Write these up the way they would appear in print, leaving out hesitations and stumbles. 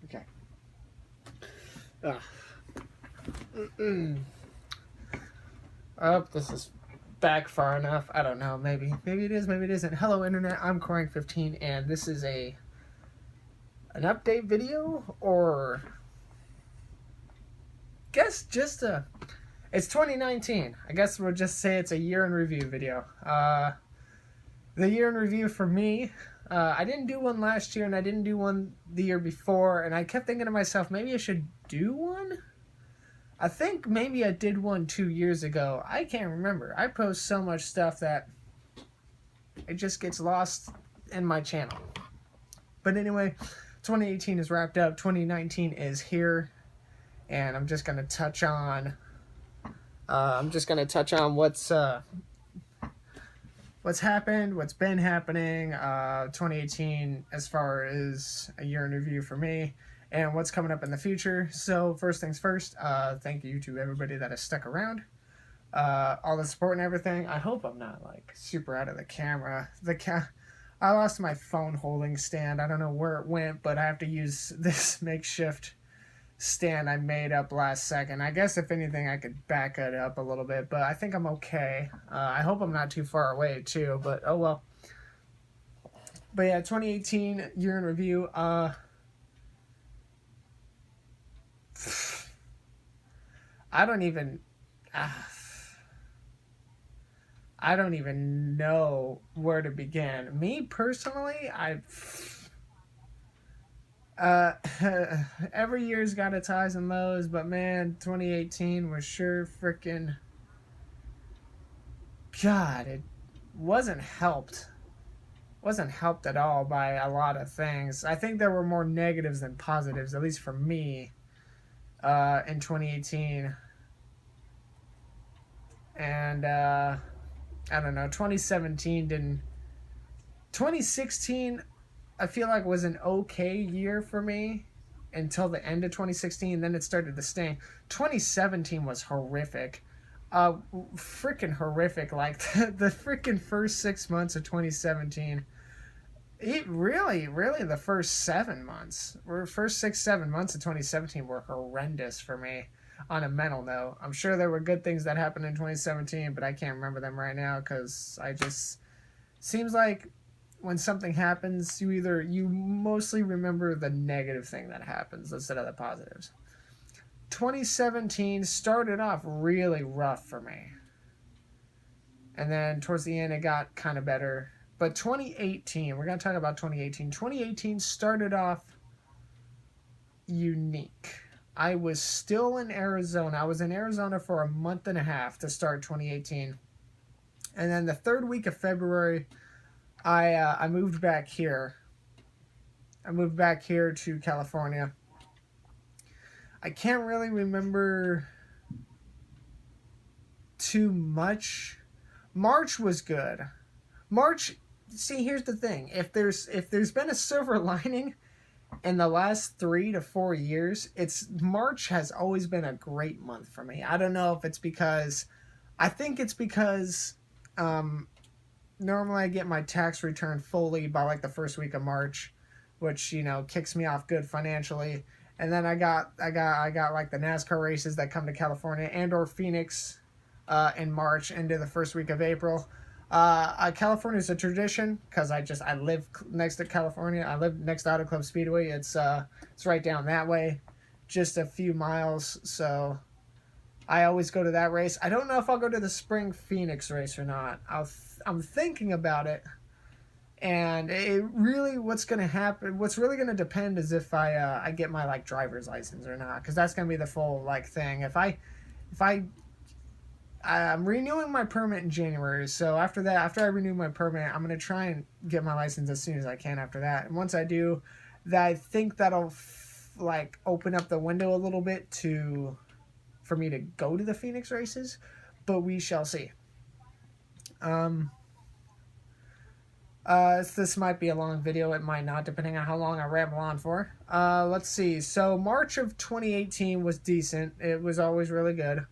Okay. Oh, this is back far enough. I don't know. Maybe it is. Maybe it isn't. Hello, internet. I'm Corang15, and this is an update video, or guess just a. It's 2019. I guess we'll just say it's a year in review video. The year in review for me. I didn't do one last year, and I didn't do one the year before, and I kept thinking to myself, maybe I should do one. I think maybe I did one 2 years ago. I can't remember. I post so much stuff that it just gets lost in my channel. But anyway, 2018 is wrapped up. 2019 is here, and I'm just gonna touch on. What's happened, what's been happening. 2018, as far as a year in review for me, and what's coming up in the future. So first things first, thank you to everybody that has stuck around, all the support and everything. I hope I'm not like super out of the camera. I lost my phone holding stand. I don't know where it went, but I have to use this makeshift stand I made up last second. I guess if anything I could back it up a little bit, but I think I'm okay. I hope I'm not too far away too, but oh well. But yeah, 2018 year in review. I don't even know where to begin. Me personally, every year's got its highs and lows, but man, 2018 was sure freaking God. It wasn't helped. Wasn't helped at all by a lot of things. I think there were more negatives than positives, at least for me, in 2018. And I don't know. 2016, I feel like was an okay year for me until the end of 2016. Then it started to sting. 2017 was horrific. Freaking horrific. Like the freaking first 6 months of 2017. It really, the first 7 months, or first 6-7 months of 2017 were horrendous for me on a mental note. I'm sure there were good things that happened in 2017, but I can't remember them right now because seems like when something happens, you mostly remember the negative thing that happens instead of the positives. 2017 started off really rough for me, and then towards the end it got kind of better. But 2018, we're going to talk about 2018. 2018 started off unique. I was still in Arizona. I was in Arizona for a month and a half to start 2018. And then the third week of February, I moved back here. I moved back here to California. I can't really remember too much. March was good. March, see, here's the thing. If there's been a silver lining in the last 3 to 4 years, March has always been a great month for me. I don't know if it's because, I think it's because normally I get my tax return fully by like the first week of March, which, you know, kicks me off good financially. And then I got like the NASCAR races that come to California and/or Phoenix in March into the first week of April. California is a tradition because I live next to California. I live next to Auto Club Speedway. It's right down that way, just a few miles. So I always go to that race. I don't know if I'll go to the spring Phoenix race or not. I'm thinking about it, and what's really going to depend is if I get my like driver's license or not, because that's going to be the full like thing. I'm renewing my permit in January, so after I renew my permit, I'm going to try and get my license as soon as I can after that. And once I do, I think that'll like open up the window a little bit for me to go to the Phoenix races, but we shall see. This might be a long video, it might not, depending on how long I ramble on for. Let's see. So March of 2018 was decent. It was always really good.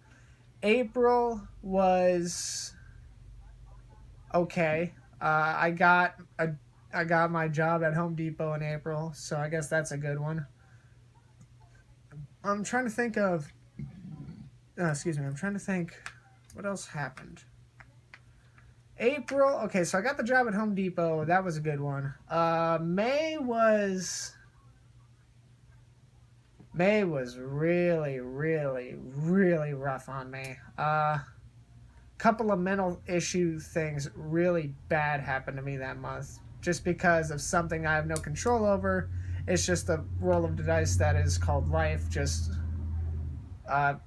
April was okay. I got my job at Home Depot in April, so I guess that's a good one. I'm trying to think of. Excuse me. I'm trying to think. What else happened? April. Okay, so I got the job at Home Depot. That was a good one. May was really, really, really rough on me. Couple of mental issue things really bad happened to me that month, just because of something I have no control over. It's just the roll of the dice that is called life. Just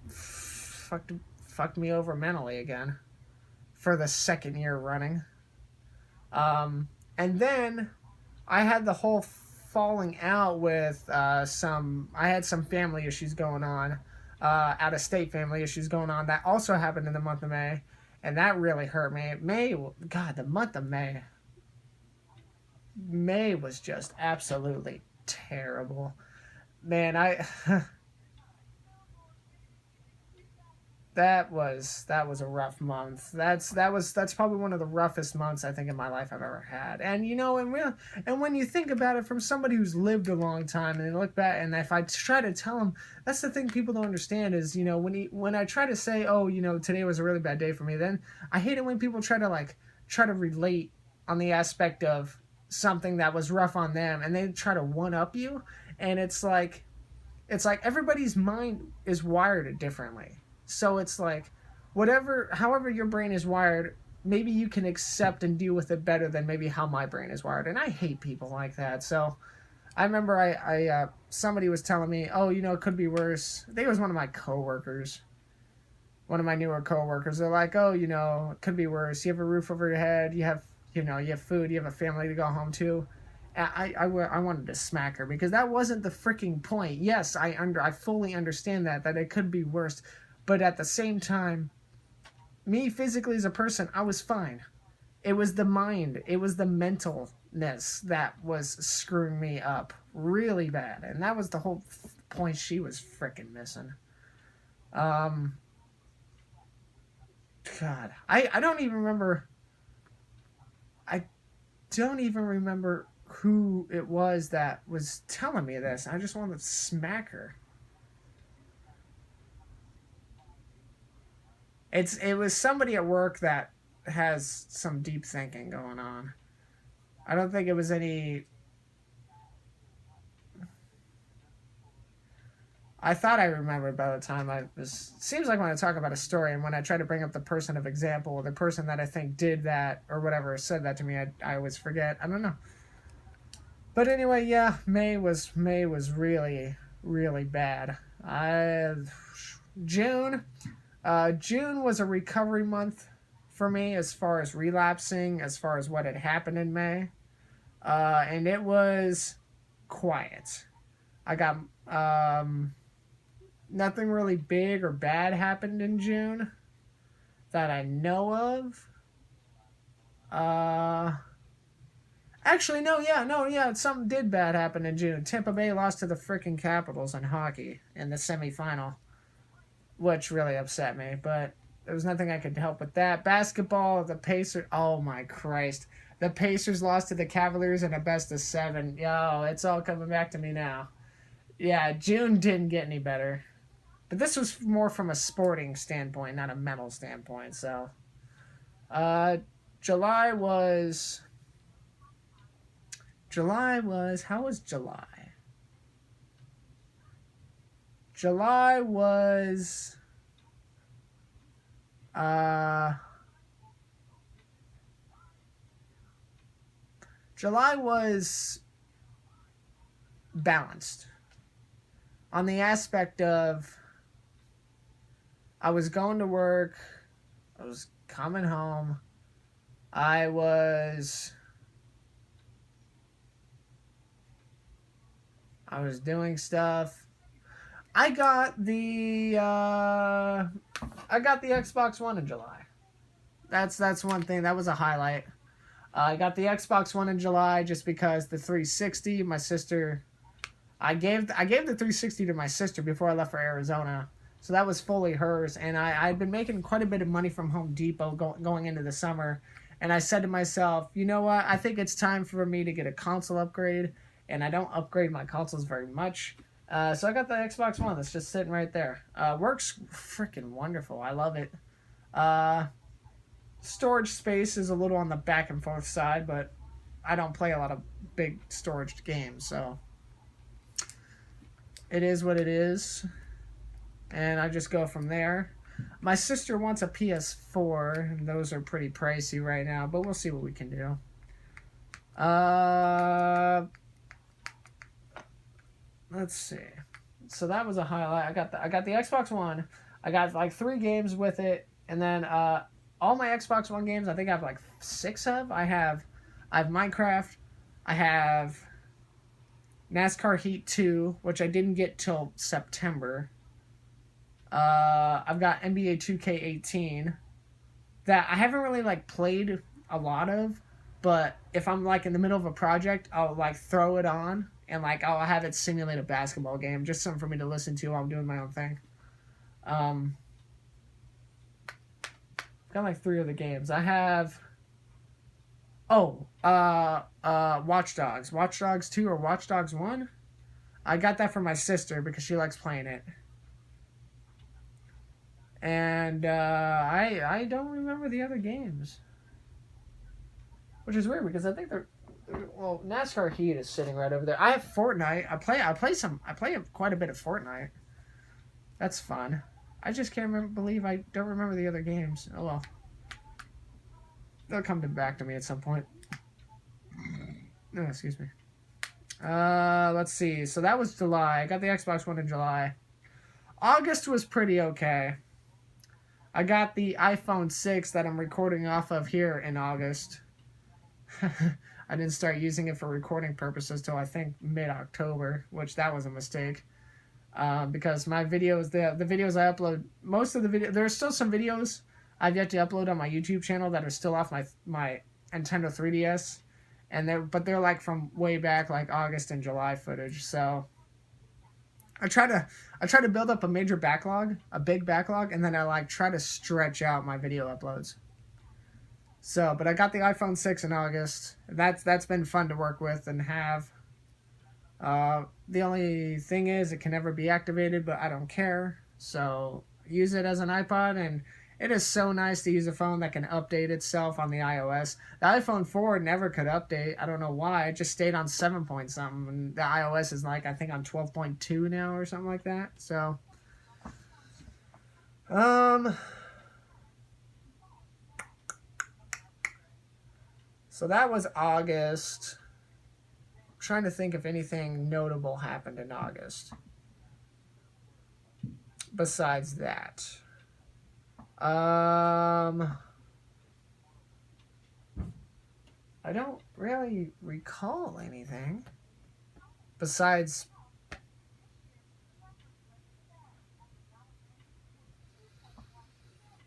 fucked me over mentally again for the second year running. And then I had the whole falling out with I had some family issues going on, out of state family issues going on that also happened in the month of May, and that really hurt me. The month of May was just absolutely terrible. Man, that was a rough month. That's probably one of the roughest months I think in my life I've ever had. And and when you think about it from somebody who's lived a long time and they look back, and if I try to tell them, that's the thing people don't understand is, when I try to say, oh, today was a really bad day for me, then I hate it when people try to relate on the aspect of something that was rough on them, and they try to one up you, and it's like everybody's mind is wired differently. So it's like, however your brain is wired, maybe you can accept and deal with it better than maybe how my brain is wired. And I hate people like that. So I remember somebody was telling me, oh, it could be worse. I think it was one of my coworkers, one of my newer coworkers. They're like, oh, it could be worse. You have a roof over your head. You have food. You have a family to go home to. I wanted to smack her because that wasn't the freaking point. Yes, I fully understand that it could be worse. But at the same time, me physically as a person, I was fine. It was the mind. It was the mentalness that was screwing me up really bad. And that was the whole point she was freaking missing. God. I don't even remember. I don't even remember who it was that was telling me this. I just wanted to smack her. It was somebody at work that has some deep thinking going on. I don't think it was any. I thought I remembered by the time I was. Seems like when I talk about a story and when I try to bring up the person of example or the person that I think did that or whatever said that to me, I always forget. I don't know. But anyway, yeah, May was really, really bad. June was a recovery month for me as far as relapsing, as far as what had happened in May. And it was quiet. I got nothing really big or bad happened in June that I know of. Actually, no, something did bad happen in June. Tampa Bay lost to the freaking Capitals in hockey in the semifinal, which really upset me, but there was nothing I could help with that. Basketball, the Pacers, oh my Christ. The Pacers lost to the Cavaliers in a best of 7. Yo, it's all coming back to me now. Yeah, June didn't get any better. But this was more from a sporting standpoint, not a mental standpoint, so. July was, how was July? July was balanced on the aspect of I was going to work, I was coming home, I was doing stuff. I got the Xbox One in July. That's one thing. That was a highlight. I got the Xbox One in July just because the 360, my sister, I gave the 360 to my sister before I left for Arizona. So that was fully hers, and I'd been making quite a bit of money from Home Depot going into the summer, and I said to myself, you know what, I think it's time for me to get a console upgrade, and I don't upgrade my consoles very much, So I got the Xbox One that's just sitting right there. Works freaking wonderful. I love it. Storage space is a little on the back and forth side, but I don't play a lot of big storage games, so it is what it is. And I just go from there. My sister wants a PS4, and those are pretty pricey right now, but we'll see what we can do. Let's see. So that was a highlight. I got the Xbox One. I got like 3 games with it, and then all my Xbox One games, I think I have like 6 of. I have Minecraft. I have NASCAR Heat 2, which I didn't get till September. I've got NBA 2K18 that I haven't really like played a lot of, but if I'm like in the middle of a project, I'll like throw it on and like I'll have it simulate a basketball game, just something for me to listen to while I'm doing my own thing. I've got like 3 other games. I have Watch Dogs. Watch Dogs 2 or Watch Dogs 1. I got that from my sister because she likes playing it. And I don't remember the other games, which is weird because I think well, NASCAR Heat is sitting right over there. I have Fortnite. I play quite a bit of Fortnite. That's fun. I just can't believe I don't remember the other games. Oh well, they'll come back to me at some point. Oh, excuse me. Let's see. So that was July. I got the Xbox One in July. August was pretty okay. I got the iPhone 6 that I'm recording off of here in August. I didn't start using it for recording purposes till I think mid-October, which that was a mistake. Because my videos, the videos I upload, most of the video, there's still some videos I've yet to upload on my YouTube channel that are still off my Nintendo 3DS, and they're like from way back, like August and July footage. So I try to build up a big backlog, and then I like try to stretch out my video uploads. So, but I got the iPhone 6 in August. That's been fun to work with and have. The only thing is it can never be activated, but I don't care. So use it as an iPod, and it is so nice to use a phone that can update itself on the iOS. The iPhone 4 never could update. I don't know why. It just stayed on 7 point something, and the iOS is like I think on 12.2 now or something like that. So, so that was August. I'm trying to think if anything notable happened in August besides that. I don't really recall anything besides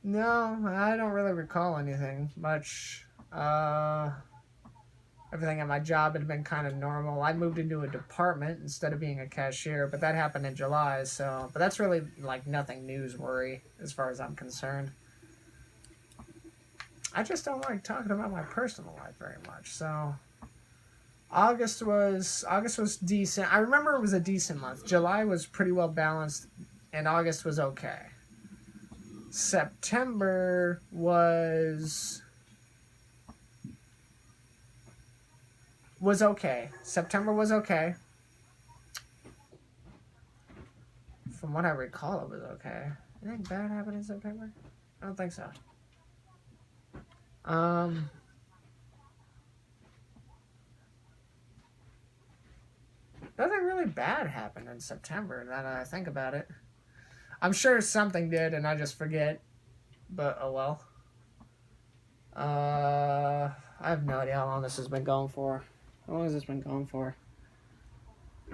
no, I don't really recall anything much. Everything at my job had been kind of normal. I moved into a department instead of being a cashier, but that happened in July, so... But that's really, like, nothing newsworthy as far as I'm concerned. I just don't like talking about my personal life very much, so... August was decent. I remember it was a decent month. July was pretty well balanced, and August was okay. September was okay. September was okay. From what I recall, it was okay. Anything bad happened in September? I don't think so. Nothing really bad happened in September, now that I think about it. I'm sure something did, and I just forget. But, oh well. I have no idea how long this has been going for. How long has this been going for?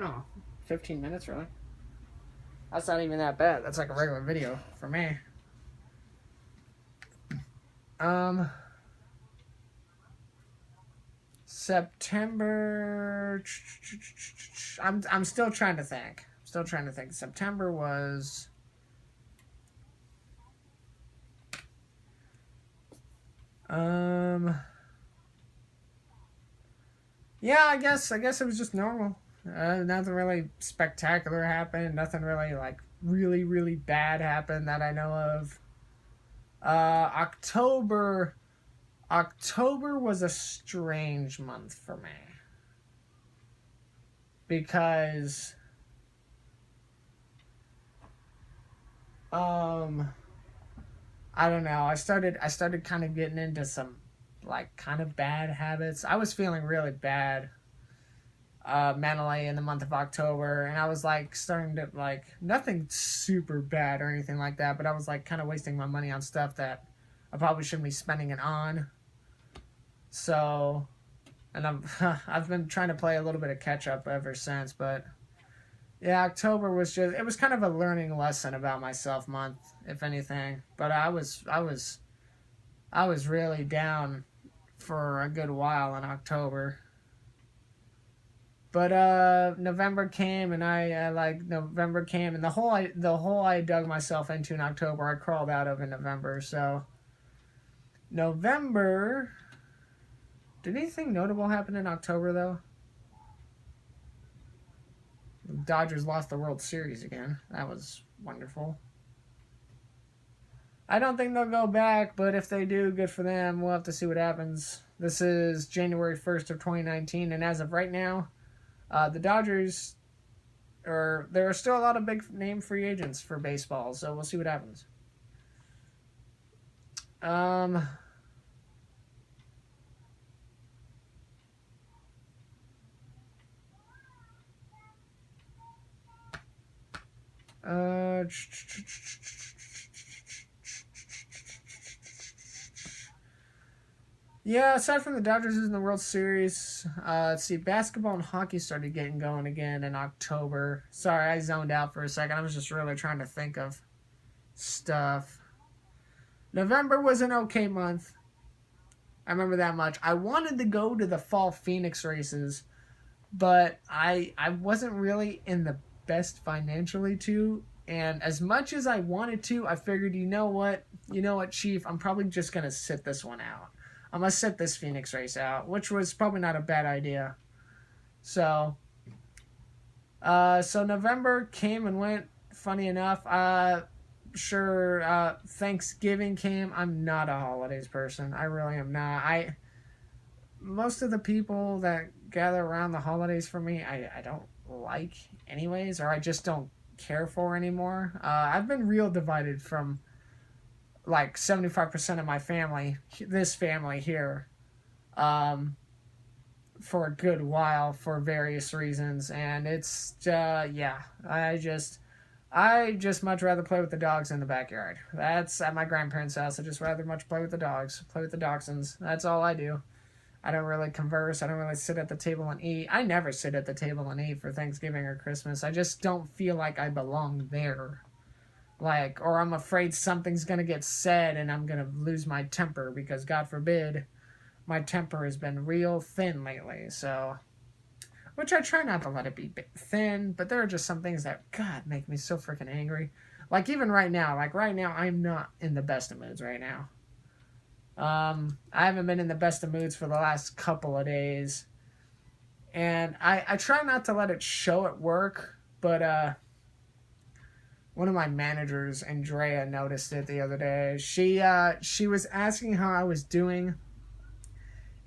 Oh, 15 minutes, really? That's not even that bad. That's like a regular video for me. September... I'm still trying to think. September was... Yeah, I guess it was just normal. Nothing really spectacular happened. Nothing really like really really bad happened that I know of. October. October was a strange month for me because um I don't know. I started kind of getting into some like kind of bad habits. I was feeling really bad mentally in the month of October, and I was like starting to like nothing super bad or anything like that, but I was like kind of wasting my money on stuff that I probably shouldn't be spending it on. So, and I've been trying to play a little bit of catch up ever since, but yeah, October was just it was kind of a learning lesson about myself month, if anything. But I was really down for a good while in October. But November came and I like November came and the hole I dug myself into in October I crawled out of in November. So November, did anything notable happen in October though? The Dodgers lost the World Series again. That was wonderful. I don't think they'll go back, but if they do, good for them. We'll have to see what happens. This is January 1st of 2019, and as of right now, the Dodgers there are still a lot of big name free agents for baseball, so we'll see what happens. Um, uh, yeah, aside from the Dodgers in the World Series, let's see, basketball and hockey started getting going again in October. Sorry, I zoned out for a second. I was just really trying to think of stuff. November was an okay month. I remember that much. I wanted to go to the fall Phoenix races, but I wasn't really in the best financially to. And as much as I wanted to, I figured, you know what, Chief, I'm probably just gonna sit this one out. I'm gonna sit this Phoenix race out, which was probably not a bad idea. So, so November came and went. Funny enough, sure. Thanksgiving came. I'm not a holidays person. I really am not. Most of the people that gather around the holidays for me, I don't like anyways, or I just don't care for anymore. I've been real divided from like 75% of my family, this family here, um, for a good while for various reasons, and it's yeah, I just much rather play with the dogs in the backyard. That's at my grandparents' house. I just rather much play with the dogs, play with the dachshunds. That's all I do. I don't really converse. I don't really sit at the table and eat. I never sit at the table and eat for Thanksgiving or Christmas. I just don't feel like I belong there. Like, or I'm afraid something's going to get said and I'm going to lose my temper because, God forbid, my temper has been real thin lately. So, which I try not to let it be thin, but there are just some things that, God, make me so freaking angry. Like, even right now, I'm not in the best of moods right now. I haven't been in the best of moods for the last couple of days. And I try not to let it show at work, but, one of my managers, Andrea, noticed it the other day. She was asking how I was doing,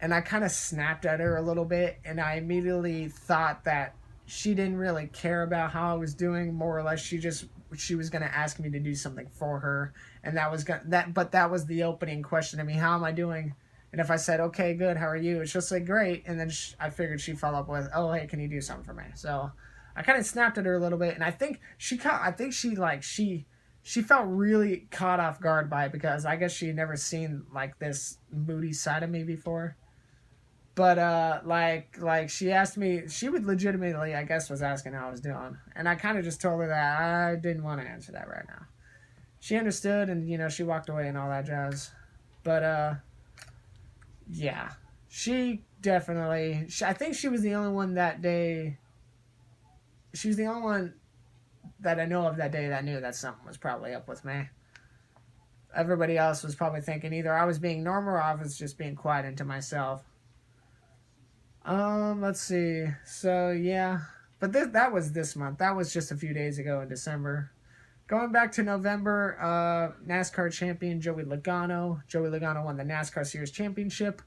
and I kind of snapped at her a little bit, and I immediately thought that she didn't really care about how I was doing. More or less, she was gonna ask me to do something for her, and that was the opening question to me. How am I doing? And if I said, okay, good, how are you? She'll say, great, and then I figured she'd follow up with, oh, hey, can you do something for me? So I kind of snapped at her a little bit, and I think she felt really caught off guard by it because I guess she had never seen like this moody side of me before. But like she asked me, she would legitimately, I guess, was asking how I was doing, and I kind of just told her that I didn't want to answer that right now. She understood, and she walked away and all that jazz. But yeah, she definitely. I think she was the only one that day. She was the only one that I know of that day that knew that something was probably up with me. Everybody else was probably thinking either I was being normal or I was just being quiet into myself. Let's see. So yeah, But that was this month. That was just a few days ago in December. Going back to November, NASCAR champion Joey Logano. Joey Logano won the NASCAR Series Championship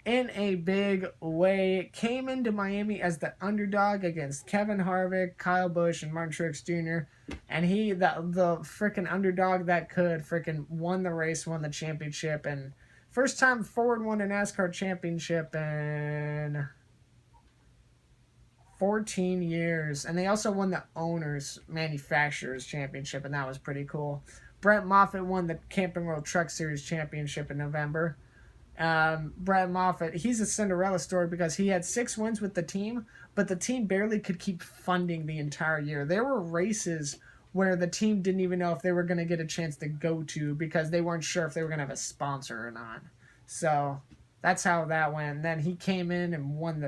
in a big way. Came into Miami as the underdog against Kevin Harvick, Kyle Busch, and Martin Truex Jr. And he, the freaking underdog that could, freaking won the race, won the championship. And first time Ford won a NASCAR championship in 14 years. And they also won the Owners Manufacturers Championship, and that was pretty cool. Brett Moffitt won the Camping World Truck Series Championship in November. Brett Moffitt, he's a Cinderella story because he had 6 wins with the team, but the team barely could keep funding the entire year. There were races where the team didn't even know if they were going to get a chance to go to because they weren't sure if they were going to have a sponsor or not. So that's how that went. And then he came in and won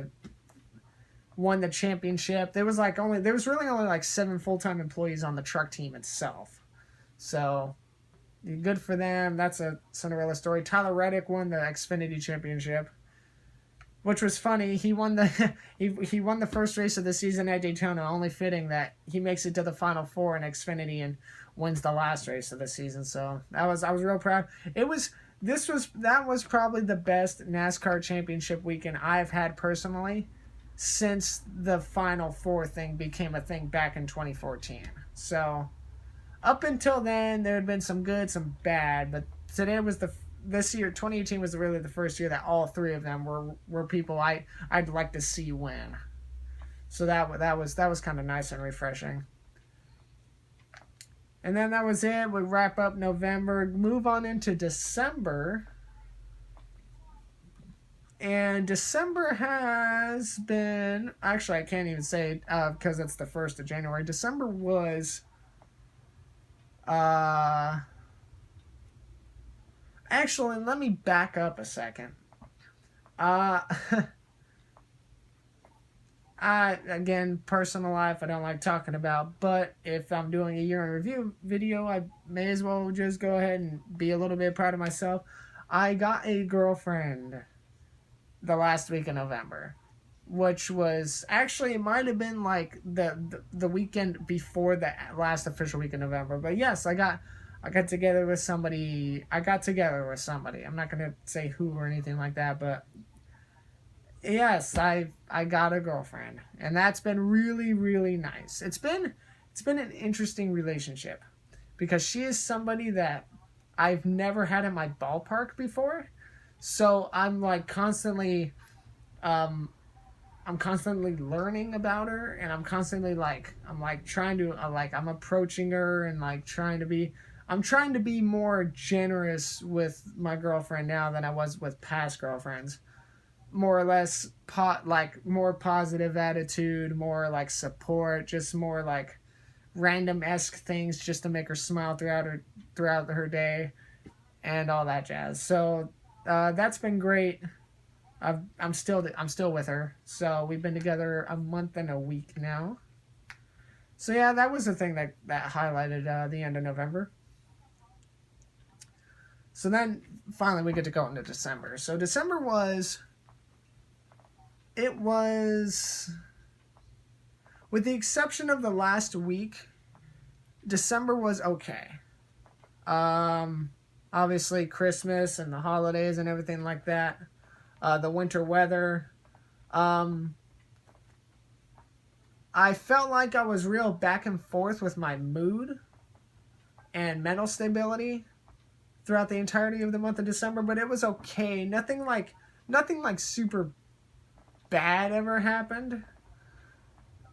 the championship. There was really only like 7 full-time employees on the truck team itself. So good for them. That's a Cinderella story. Tyler Reddick won the Xfinity Championship, which was funny. He won the he won the first race of the season at Daytona, only fitting that he makes it to the Final Four in Xfinity and wins the last race of the season. So I was real proud. That was probably the best NASCAR championship weekend I've had personally since the Final Four thing became a thing back in 2014. So up until then, there had been some good, some bad, but this year, 2018 was really the first year that all 3 of them were people I'd like to see win. So that was kind of nice and refreshing. And then that was it. We wrap up November, move on into December. And December has been, actually I can't even say because it's the 1st of January. December was actually, let me back up a second. Again, personal life I don't like talking about, but if I'm doing a year in review video, I may as well just go ahead and be a little bit proud of myself. I got a girlfriend the last week of November, which was actually, it might have been like the weekend before the last official week of November. But yes, I got together with somebody. I'm not gonna say who or anything like that, but yes, I got a girlfriend, and that's been really, really nice. It's been an interesting relationship because she is somebody that I've never had in my ballpark before. So I'm like constantly learning about her, and I'm constantly I'm approaching her and I'm trying to be more generous with my girlfriend now than I was with past girlfriends. More or less more positive attitude, more like support, just more like random-esque things just to make her smile throughout her day and all that jazz. So that's been great. I'm still with her. So we've been together a month and a week now. So yeah, that was the thing that highlighted the end of November. So then finally we get to go into December. So December was, with the exception of the last week, December was okay. Obviously Christmas and the holidays and everything like that. The winter weather. I felt like I was real back and forth with my mood and mental stability throughout the entirety of the month of December, but it was okay. Nothing like super bad ever happened.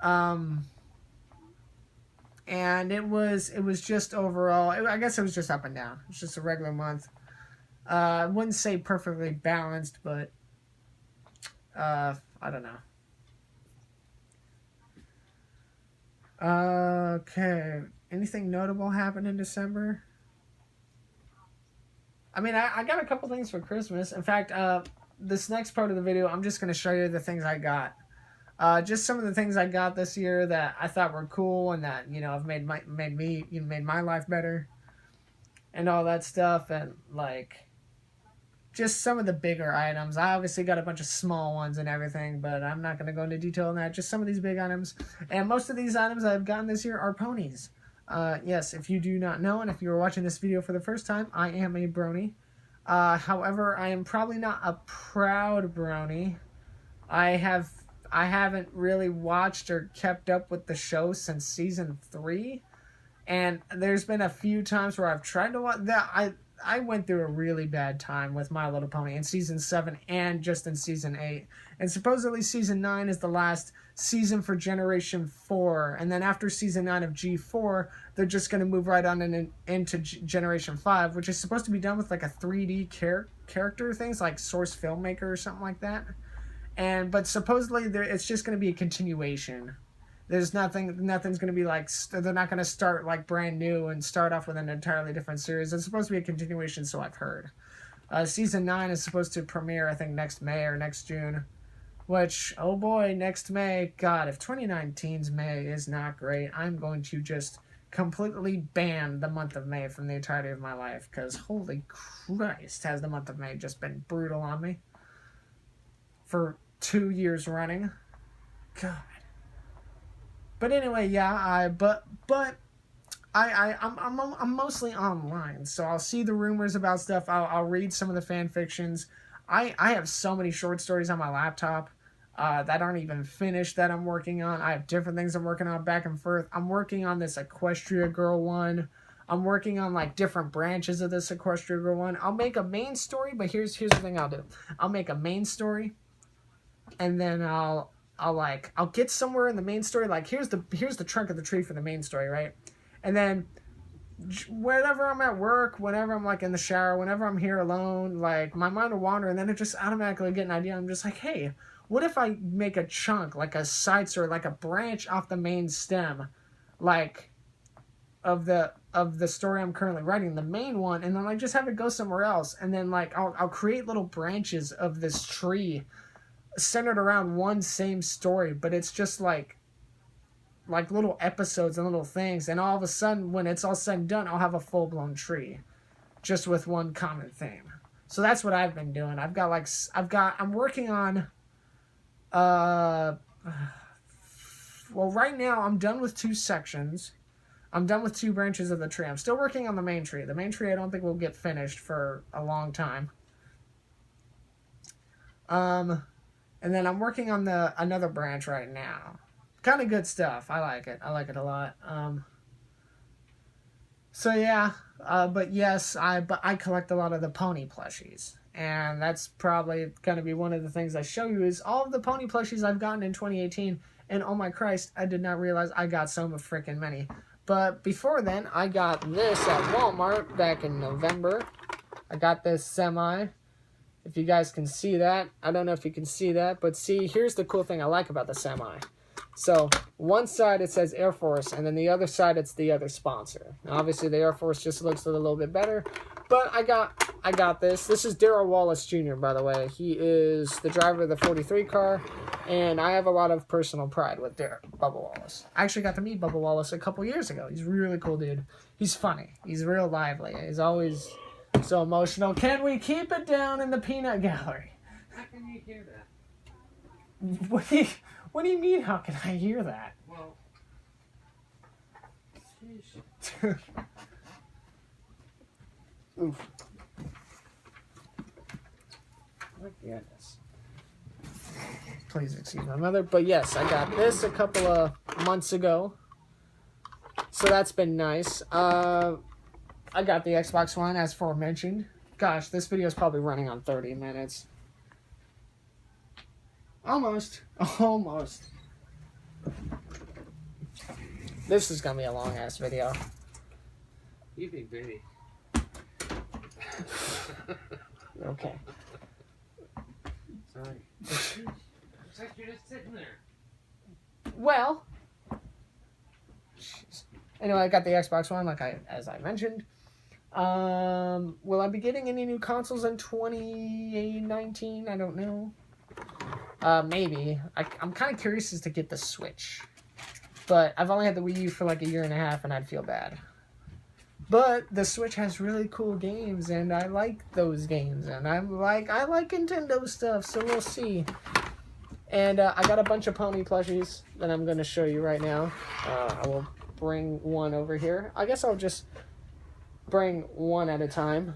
And it was just overall, I guess it was just up and down. It's just a regular month. I wouldn't say perfectly balanced, but I don't know. Okay. Anything notable happened in December? I mean, I got a couple things for Christmas. In fact, this next part of the video, I'm just going to show you the things I got. Just some of the things I got this year that I thought were cool and that, have made my life better and all that stuff. And just some of the bigger items. I obviously got a bunch of small ones and everything, but I'm not going to go into detail on that. Just some of these big items. And most of these items I've gotten this year are ponies. Yes, if you do not know, and if you're watching this video for the first time, I am a brony. However, I am probably not a proud brony. I haven't really watched or kept up with the show since season 3. And there's been a few times where I've tried to watch that. I went through a really bad time with My Little Pony in season 7 and just in season 8. And supposedly season 9 is the last season for Generation 4. And then after season 9 of G4, they're just going to move right on into Generation 5, which is supposed to be done with like a 3D character things like Source Filmmaker or something like that. But supposedly it's just going to be a continuation. There's nothing's going to be like, they're not going to start like brand new and start off with an entirely different series. It's supposed to be a continuation, so I've heard. Season 9 is supposed to premiere, I think, next May or next June. Which, oh boy, next May. God, if 2019's May is not great, I'm going to just completely ban the month of May from the entirety of my life. Because, holy Christ, has the month of May just been brutal on me. For 2 years running. God. But anyway, yeah, I'm mostly online, so I'll see the rumors about stuff. I'll read some of the fan fictions. I have so many short stories on my laptop that aren't even finished that I'm working on. I have different things I'm working on back and forth. I'm working on this Equestria Girl one. I'm working on like different branches of this Equestria Girl one. I'll make a main story, but here's the thing I'll do. I'll make a main story, and then I'll get somewhere in the main story, like here's the trunk of the tree for the main story, right? And then whenever I'm at work, whenever I'm like in the shower, whenever I'm here alone, like my mind will wander, and then it just automatically get an idea. I'm just like, hey, what if I make a chunk, like a side story, like a branch off the main stem, like of the story I'm currently writing, the main one, and then like just have it go somewhere else, and then like I'll create little branches of this tree centered around one same story, but it's just like little episodes and little things, and all of a sudden when it's all said and done, I'll have a full-blown tree just with one common theme. So that's what I've been doing. I'm working on well, right now I'm done with 2 sections. I'm done with 2 branches of the tree. I'm still working on the main tree. The main tree I don't think will get finished for a long time. And then I'm working on another branch right now. Kind of good stuff. I like it. I like it a lot. So yeah, but yes, I collect a lot of the pony plushies. And that's probably going to be one of the things I show you is all of the pony plushies I've gotten in 2018. And oh my Christ, I did not realize I got so freaking many. But before then, I got this at Walmart back in November. I got this semi. If you guys can see that. I don't know if you can see that. But see, here's the cool thing I like about the semi. So, one side it says Air Force, and then the other side it's the other sponsor. Now, obviously, the Air Force just looks a little bit better. But I got this. This is Darrell Wallace Jr., by the way. He is the driver of the 43 car. And I have a lot of personal pride with Bubba Wallace. I actually got to meet Bubba Wallace a couple years ago. He's a really cool dude. He's funny. He's real lively. He's always so emotional. Can we keep it down in the peanut gallery? How can you hear that? What do you mean, how can I hear that? Well, oof. My goodness. Please excuse my mother. But yes, I got this a couple of months ago. So that's been nice. I got the Xbox One, as aforementioned. Gosh, this video is probably running on 30 minutes. Almost. This is going to be a long-ass video. you big baby. Okay. Sorry. It's like you're just sitting there. Well. Jeez. Anyway, I got the Xbox One, as I mentioned. Will I be getting any new consoles in 2019? I don't know. Maybe. I'm kind of curious as to get the Switch. But I've only had the Wii U for like a year and a half, and I'd feel bad. But the Switch has really cool games, and I like those games, and I like Nintendo stuff, so we'll see. And I got a bunch of pony plushies that I'm going to show you right now. I will bring one over here. I guess I'll just bring one at a time,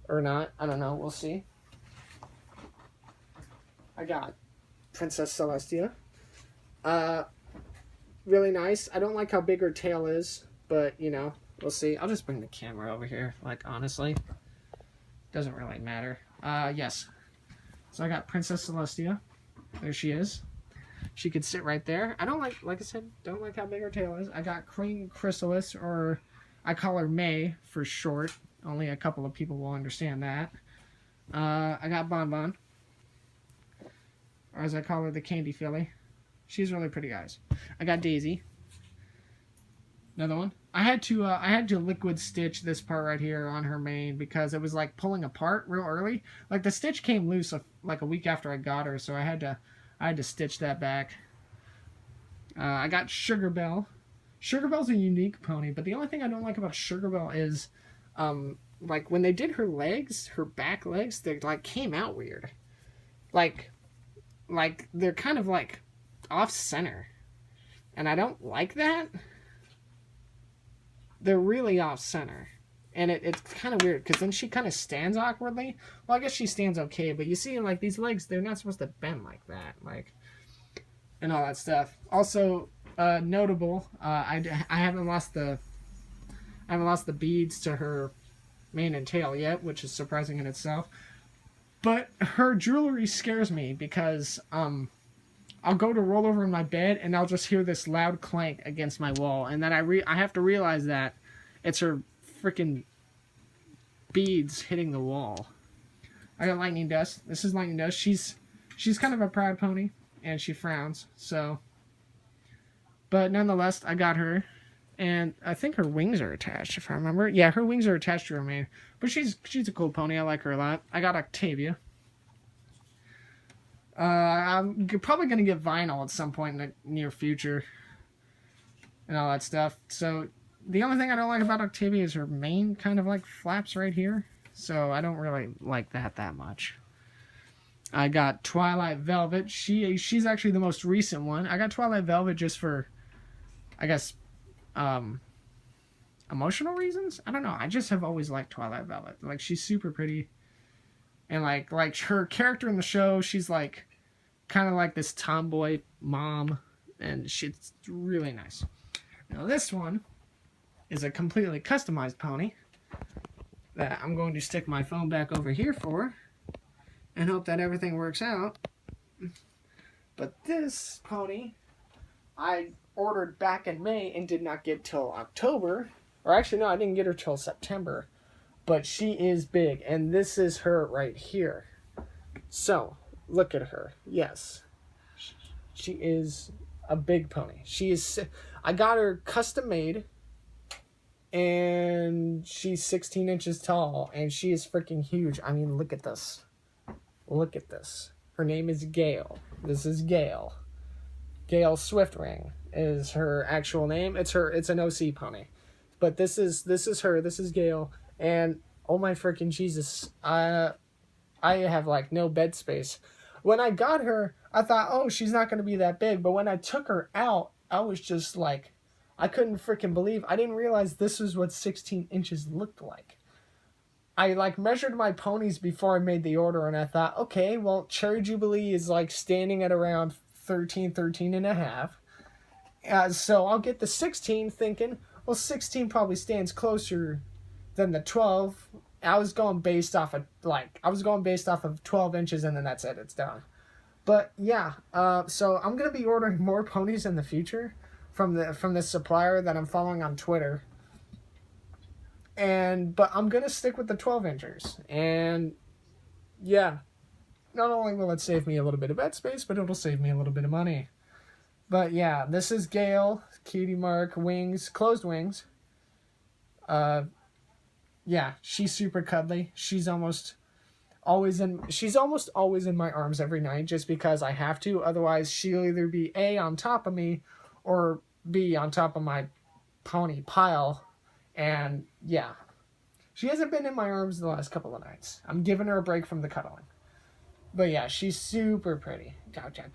or not. I don't know. We'll see. I got Princess Celestia. Really nice. I don't like how big her tail is, but, you know, we'll see. I'll just bring the camera over here, like, honestly. Doesn't really matter. Yes. So I got Princess Celestia. There she is. She could sit right there. I don't like I said, don't like how big her tail is. I got Queen Chrysalis, or I call her May for short. Only a couple of people will understand that. I got Bonbon, or as I call her, the Candy Filly. She's really pretty, guys. I got Daisy. Another one. I had to liquid stitch this part right here on her mane because it was like pulling apart real early. Like the stitch came loose like a week after I got her, so I had to stitch that back. I got Sugar Belle. Sugar Belle's a unique pony, but the only thing I don't like about Sugar Belle is, like when they did her legs, her back legs, they like came out weird. Like they're kind of like off center, and I don't like that. They're really off center, and it's kind of weird because then she kind of stands awkwardly. Well, I guess she stands okay, but you see, like these legs, they're not supposed to bend like that, like, and all that stuff. Also, notable, I haven't lost the beads to her mane and tail yet, which is surprising in itself. But her jewelry scares me because I'll go to roll over in my bed and I'll just hear this loud clank against my wall, and then I have to realize that it's her freaking beads hitting the wall. I got Lightning Dust. This is Lightning Dust. She's kind of a proud pony, and she frowns. So, but nonetheless, I got her, and I think her wings are attached, if I remember. Yeah, her wings are attached to her mane. But she's a cool pony. I like her a lot. I got Octavia. I'm probably going to get vinyl at some point in the near future and all that stuff. So the only thing I don't like about Octavia is her mane kind of like flaps right here. So I don't really like that much. I got Twilight Velvet. She's actually the most recent one. I got Twilight Velvet just for, I guess, emotional reasons. I don't know. I just have always liked Twilight Velvet. Like, she's super pretty. And like her character in the show, she's like kind of like this tomboy mom, and she's really nice. Now this one is a completely customized pony that I'm going to stick my phone back over here for and hope that everything works out. But this pony I ordered back in May and did not get till October. Or actually, no, I didn't get her till September. But she is big, and this is her right here. So, look at her. Yes. She is a big pony. I got her custom made, and she's 16 inches tall, and she is freaking huge. I mean, look at this. Look at this. Her name is Gale. This is Gale. Gale Swiftwing is her actual name. It's an OC pony. But this is her. This is Gale. And oh my freaking Jesus, I have like no bed space. When I got her, I thought, oh, she's not going to be that big. But when I took her out, I was just like, I couldn't freaking believe. I didn't realize this was what 16 inches looked like. I like measured my ponies before I made the order, and I thought, okay, well, Cherry Jubilee is like standing at around 13 and a half. So I'll get the 16 thinking, well, 16 probably stands closer than the 12. I was going based off of 12 inches, and then that's it. It's done. But yeah, so I'm gonna be ordering more ponies in the future from this supplier that I'm following on Twitter. But I'm gonna stick with the 12 inchers, and yeah, not only will it save me a little bit of bed space, but it'll save me a little bit of money. But yeah, this is Gale, cutie mark, wings, closed wings. Yeah, she's super cuddly. She's almost always in my arms every night just because I have to. Otherwise, she'll either be A, on top of me, or B, on top of my pony pile. And yeah, she hasn't been in my arms the last couple of nights. I'm giving her a break from the cuddling. But yeah, she's super pretty. Gotcha.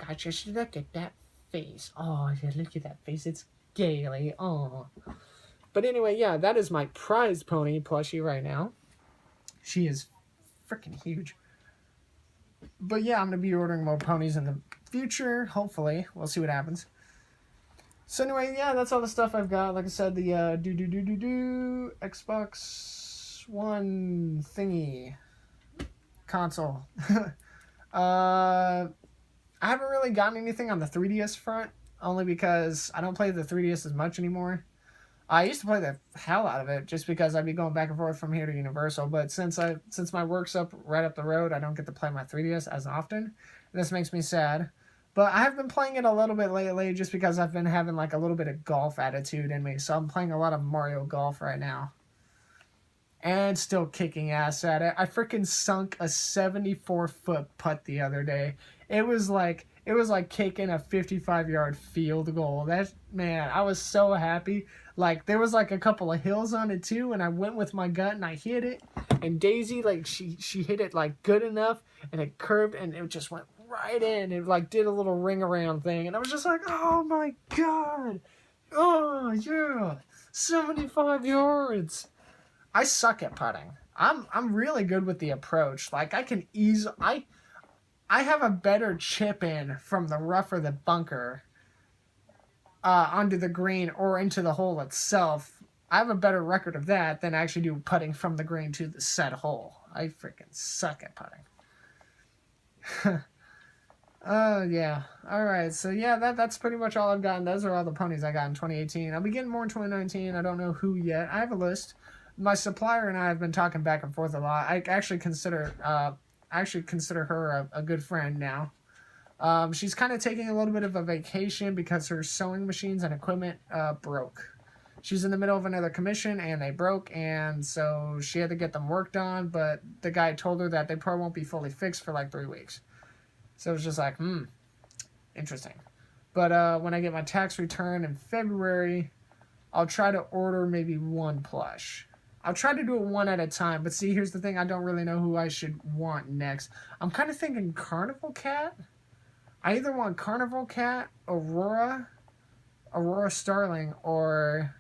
Look at that face. Oh, yeah, look at that face. It's Gaily. Oh. But anyway, yeah, that is my prize pony plushie right now. She is freaking huge. But yeah, I'm going to be ordering more ponies in the future. Hopefully. We'll see what happens. So anyway, yeah, that's all the stuff I've got. Like I said, the Xbox One thingy console. I haven't really gotten anything on the 3DS front, only because I don't play the 3DS as much anymore. I used to play the hell out of it just because I'd be going back and forth from here to Universal, but since my work's right up the road, I don't get to play my 3DS as often. This makes me sad. But I have been playing it a little bit lately just because I've been having like a little bit of golf attitude in me, so I'm playing a lot of Mario Golf right now. And still kicking ass at it. I freaking sunk a 74-foot putt the other day. It was like kicking a 55-yard field goal. Man, I was so happy. Like, there was like a couple of hills on it too, and I went with my gut and I hit it. And Daisy, like, she hit it like good enough, and it curved and it just went right in. It like did a little ring around thing, and I was just like, oh my god. Oh yeah. 75 yards. I suck at putting. I'm really good with the approach. Like, I can I have a better chip in from the rough or the bunker onto the green or into the hole itself. I have a better record of that than I actually do putting from the green to the set hole. I freaking suck at putting. Yeah. Alright, so yeah, that's pretty much all I've gotten. Those are all the ponies I got in 2018. I'll be getting more in 2019. I don't know who yet. I have a list. My supplier and I have been talking back and forth a lot. I actually consider her a good friend now. She's kind of taking a little bit of a vacation because her sewing machines and equipment broke. She's in the middle of another commission and they broke, and so she had to get them worked on, but the guy told her that they probably won't be fully fixed for like 3 weeks. So it was just like, interesting. But when I get my tax return in February, I'll try to order maybe one plush. I'll try to do it one at a time, but see, here's the thing, I don't really know who I should want next. I'm kind of thinking Carnival Cat. I either want Carnival Cat, Aurora Starling, or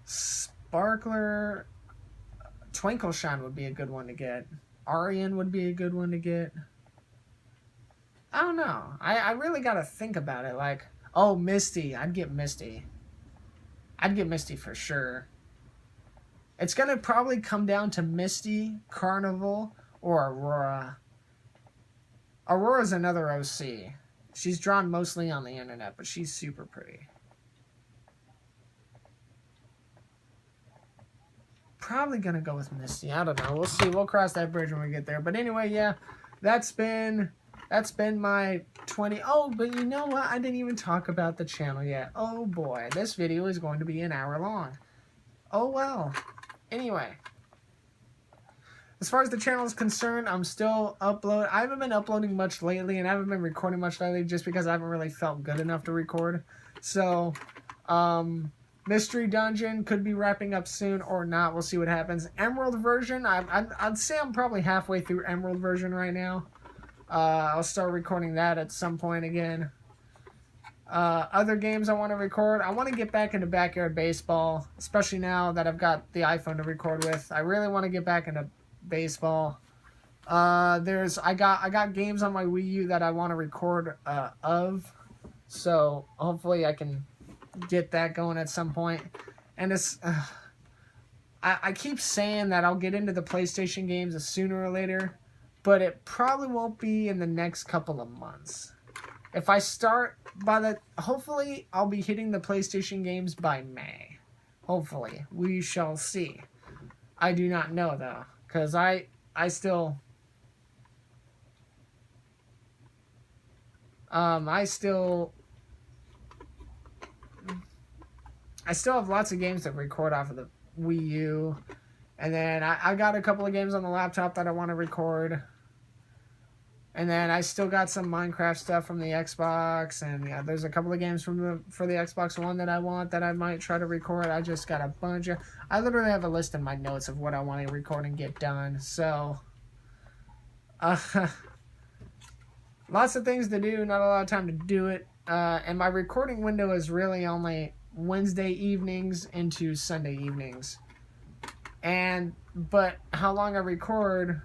Sparkler. Twinkle Shine would be a good one to get. Arian would be a good one to get. I don't know. I really gotta think about it. Like, oh, Misty. I'd get Misty. I'd get Misty for sure. It's going to probably come down to Misty, Carnival, or Aurora. Aurora's another OC. She's drawn mostly on the internet, but she's super pretty. Probably going to go with Misty. I don't know. We'll see. We'll cross that bridge when we get there. But anyway, yeah, that's been my 20. Oh, but you know what? I didn't even talk about the channel yet. Oh boy, this video is going to be an hour long. Oh well. Anyway, as far as the channel is concerned, I'm still uploading. I haven't been uploading much lately, and I haven't been recording much lately just because I haven't really felt good enough to record. So, Mystery Dungeon could be wrapping up soon or not. We'll see what happens. Emerald version, I'd say I'm probably halfway through Emerald version right now. I'll start recording that at some point again. Other games I want to record. I want to get back into backyard baseball, especially now that I've got the iPhone to record with. I really want to get back into baseball. I got games on my Wii U that I want to record of, so hopefully I can get that going at some point. And it's I keep saying that I'll get into the PlayStation games sooner or later, but it probably won't be in the next couple of months. If I start hopefully I'll be hitting the PlayStation games by May. Hopefully. We shall see. I do not know though, because I still have lots of games to record off of the Wii U. And then I got a couple of games on the laptop that I want to record. And then I still got some Minecraft stuff from the Xbox, and yeah, there's a couple of games for the Xbox One that I want that I might try to record. I just got a bunch of. I literally have a list in my notes of what I want to record and get done. So, lots of things to do, not a lot of time to do it. And my recording window is really only Wednesday evenings into Sunday evenings. But how long I record,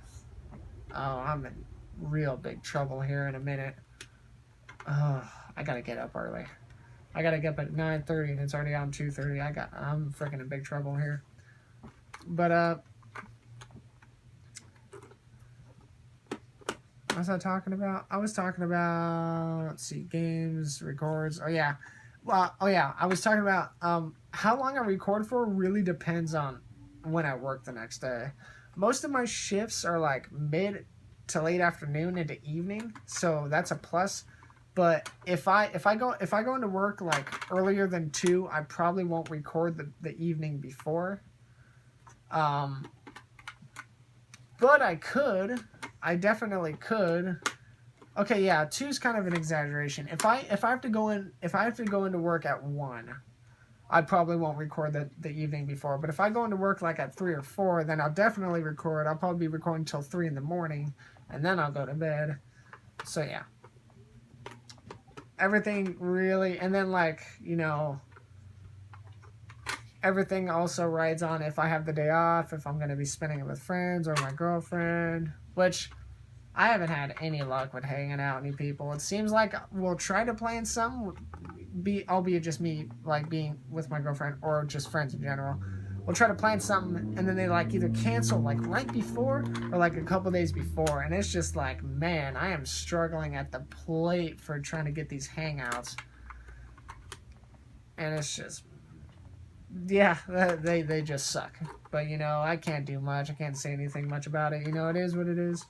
I'm in real big trouble here in a minute. I gotta get up early. I gotta get up at 9:30 and it's already on 2:30. I'm freaking in big trouble here. But what was I talking about? I was talking about, let's see, games, records. Oh yeah. I was talking about how long I record for really depends on when I work the next day. Most of my shifts are like mid to late afternoon into evening, so that's a plus. But if I go into work like earlier than 2, I probably won't record the evening before. But I definitely could. Okay, yeah, 2 is kind of an exaggeration. If I have to go into work at 1, I probably won't record the evening before. But if I go into work like at 3 or 4, then I'll definitely record. I'll probably be recording till 3 in the morning, and then I'll go to bed. So yeah, everything really, and then like, you know, everything also rides on if I have the day off, if I'm going to be spending it with friends or my girlfriend, which I haven't had any luck with hanging out with any people. It seems like we'll try to plan some, albeit just me, like being with my girlfriend or just friends in general. We'll try to plan something, and then they like either cancel like right before or like a couple days before, and it's just like, man, I am struggling at the plate for trying to get these hangouts, and it's just, yeah, they just suck. But you know, I can't do much. I can't say anything much about it. You know, it is what it is.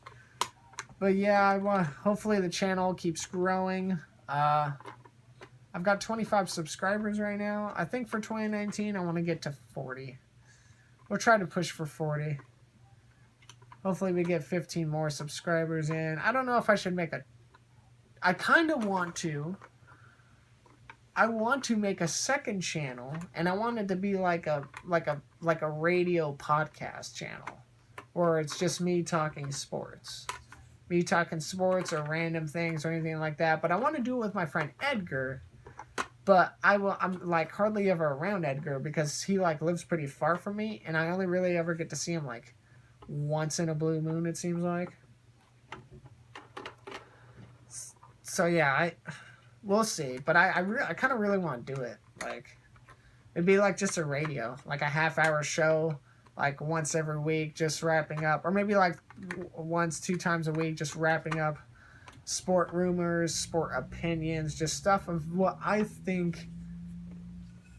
But yeah, hopefully the channel keeps growing. I've got 25 subscribers right now. I think for 2019, I want to get to 40. We'll try to push for 40. Hopefully we get 15 more subscribers in. I don't know if I should make I kind of want to. I want to make a second channel, and I want it to be like a radio podcast channel, where it's just me talking sports. Me talking sports or random things or anything like that. But I want to do it with my friend Edgar. But I'm like hardly ever around Edgar because he like lives pretty far from me, and I only really ever get to see him like once in a blue moon, it seems like. So yeah, we'll see. But I kind of really want to do it. Like, it'd be like just a radio, like a half-hour show, like once every week, just wrapping up, or maybe like once, 2 times a week, just wrapping up sport rumors, sport opinions, just stuff of what I think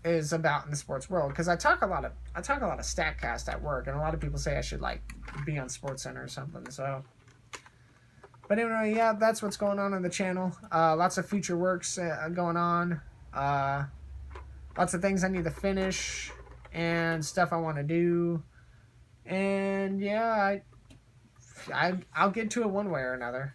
is about in the sports world. Because I talk a lot of Statcast at work, and a lot of people say I should like be on SportsCenter or something. So, but anyway, yeah, that's what's going on the channel. Lots of future works going on. Lots of things I need to finish and stuff I want to do. And yeah, I'll get to it one way or another.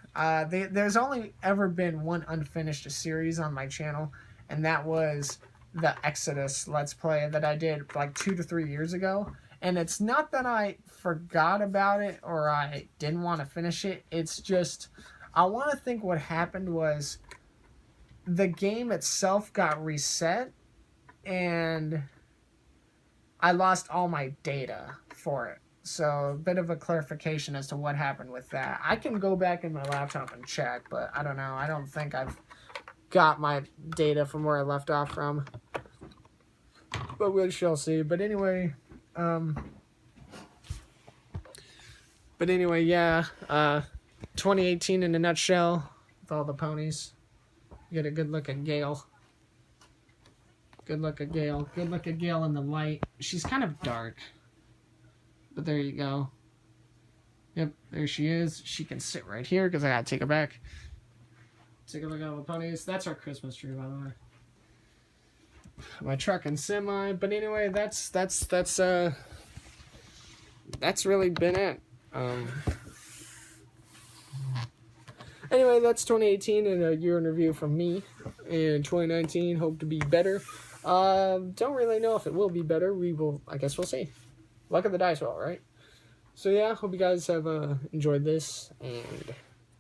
There's only ever been one unfinished series on my channel, and that was the Exodus Let's Play that I did like 2 to 3 years ago. And it's not that I forgot about it or I didn't want to finish it. It's just, I want to think what happened was the game itself got reset, and I lost all my data for it. So, a bit of a clarification as to what happened with that. I can go back in my laptop and check, but I don't know. I don't think I've got my data from where I left off from. But we shall see. But anyway, yeah. 2018 in a nutshell with all the ponies. You get a good look at Gale. Good look at Gale. Good look at Gale in the light. She's kind of dark. But there you go. Yep, there she is. She can sit right here because I gotta take her back. Take a look at all the ponies. That's our Christmas tree, by the way. My truck and semi. But anyway, that's really been it. Anyway, that's 2018 and a year in review from me. And 2019, hope to be better. Don't really know if it will be better. I guess we'll see. Luck of the dice roll, right? So yeah, hope you guys have enjoyed this, and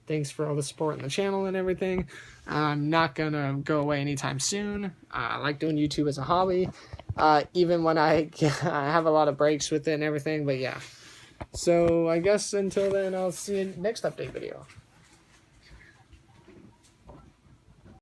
thanks for all the support on the channel and everything. I'm not gonna go away anytime soon. I like doing YouTube as a hobby, even when I have a lot of breaks with it and everything, but yeah. So I guess until then, I'll see you in the next update video.